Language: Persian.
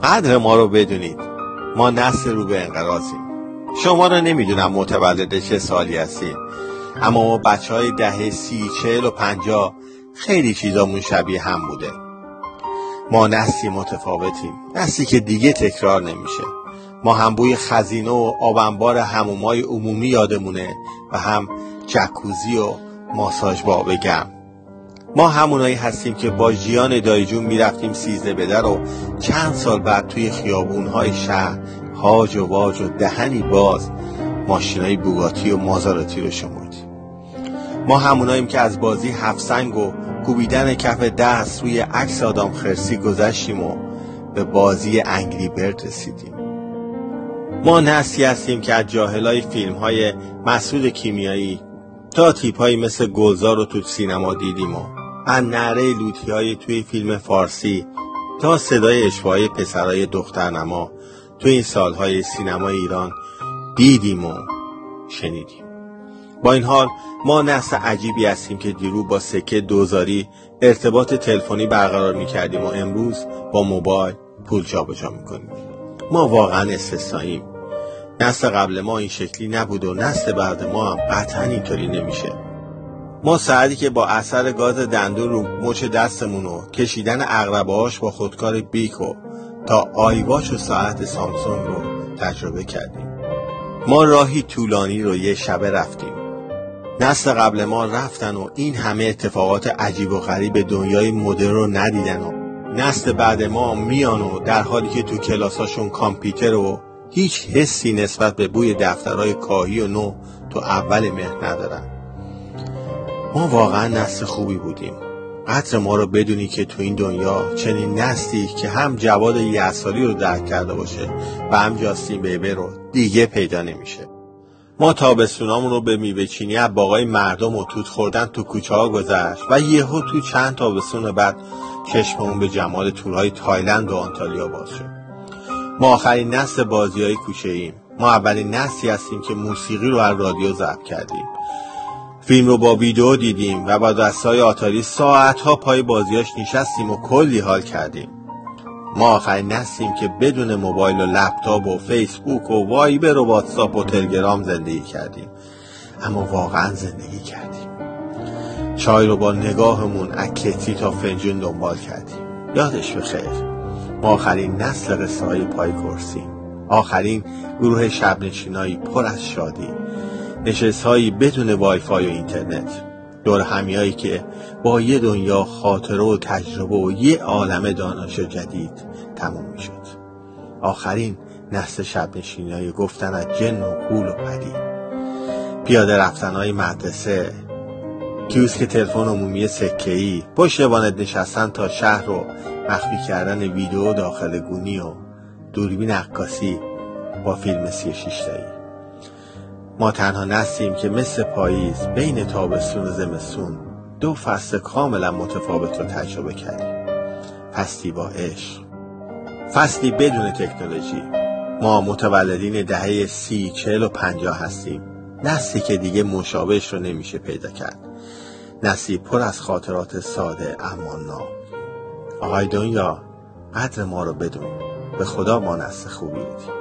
قدر ما رو بدونید. ما نسل رو به انقراضیم. شما رو نمیدونم متولد چه سالی هستید، اما ما بچهای دهه 30، 40 و 50 خیلی چیزامون شبیه هم بوده. ما نسلی متفاوتیم، نسلی که دیگه تکرار نمیشه. ما هم بوی خزینه و آبنبار حمومای عمومی یادمونه و هم جکوزی و ماساژ با آب گرم. ما همونایی هستیم که با جیان دایجون میرفتیم 13 بدر و چند سال بعد توی خیابونهای شهر هاج و واج و دهنی باز ماشینای بوگاتی و مازاراتی رو شمردیم. ما هموناییم که از بازی هفت سنگ و کوبیدن کف دست روی عکس آدام خرسی گذشتیم و به بازی انگری برد رسیدیم. ما نسلی هستیم که از جاهلای فیلم‌های مسعود کیمیایی تا تیپ‌هایی مثل گلزار رو تو سینما دیدیم و از نعره لوتی‌های توی فیلم فارسی تا صدای اشوه‌های پسرای دخترنما تو این سالهای سینما ایران دیدیم و شنیدیم. با این حال ما نسل عجیبی هستیم که دیرو با سکه دوزاری ارتباط تلفنی برقرار می‌کردیم و امروز با موبایل پول جابجا می‌کنیم. ما واقعا استثنائیم. نسل قبل ما این شکلی نبود و نسل بعد ما هم قطعا اینطوری نمیشه. ما ساعتی که با اثر گاز دندون رو مچ دستمون و کشیدن عقربه‌هاش با خودکار بیکو تا آیواچ و ساعت سامسونگ رو تجربه کردیم. ما راهی طولانی رو یه شبه رفتیم. نسل قبل ما رفتن و این همه اتفاقات عجیب و غریب دنیای مدرن رو ندیدن و نسل بعد ما میان و در حالی که تو کلاساشون کامپیوتر و هیچ حسی نسبت به بوی دفترهای کاهی و نو تو اول مهر ندارن. ما واقعا نسل خوبی بودیم. قدر ما رو بدونی که تو این دنیا چنین نسلی که هم جواد یساری رو درک کرده باشه و هم جاستین بیبر رو دیگه پیدا نمیشه. ما تابستونامون رو به میوه چینی از باغای مردم و توت خوردن تو کوچه ها گذشت و یهو تو چند تابستون بعد چشممون به جمال تورهای تایلند و آنتالیا باز شد. ما آخرین نسل بازی‌های کوچه‌ایم. ما اولین نسلی هستیم که موسیقی رو از رادیو ضبط کردیم. فیلم رو با ویدیو دیدیم و با دستای آتاری ساعت‌ها پای بازیاش نشستیم و کلی حال کردیم. ما آخرین نسلیم که بدون موبایل و لپتاپ و فیسبوک و وایبر و واتساپ و تلگرام زندگی کردیم. اما واقعا زندگی کردیم. چای رو با نگاهمون از کتری تا فنجون دنبال کردیم. یادش بخیر. ما آخرین نسل قصه‌های پای کرسیم. آخرین گروه شب‌نشینایی پر از شادی. نشست‌هایی بدون وایفای و اینترنت. دور همیایی که با یه دنیا خاطره و تجربه و یه عالم دانش جدید تموم می‌شد. آخرین نسل شب‌نشینایی گفتن از جن و غول و پری. پیاده رفتن‌های مدرسه، کیوسک تلفن عمومی سکه‌ای، پشت وانت نشستن تا شهر رو مخفی کردن ویدیو داخل گونی و دوربین عکاسی با فیلم 36 تایی. ما تنها نسلیم که مثل پاییز بین تابستون و زمستون دو فصل کاملا متفاوت رو تجربه کردیم. فصلی با عشق، فصلی بدون تکنولوژی. ما متولدین دهه 30، 40 و 50 هستیم. نسلی که دیگه مشابهش رو نمیشه پیدا کرد. نسلی پر از خاطرات ساده اما ناب. آهای دنیا، قدر ما رو بدون. به خدا ما نسل خوبی بدیم.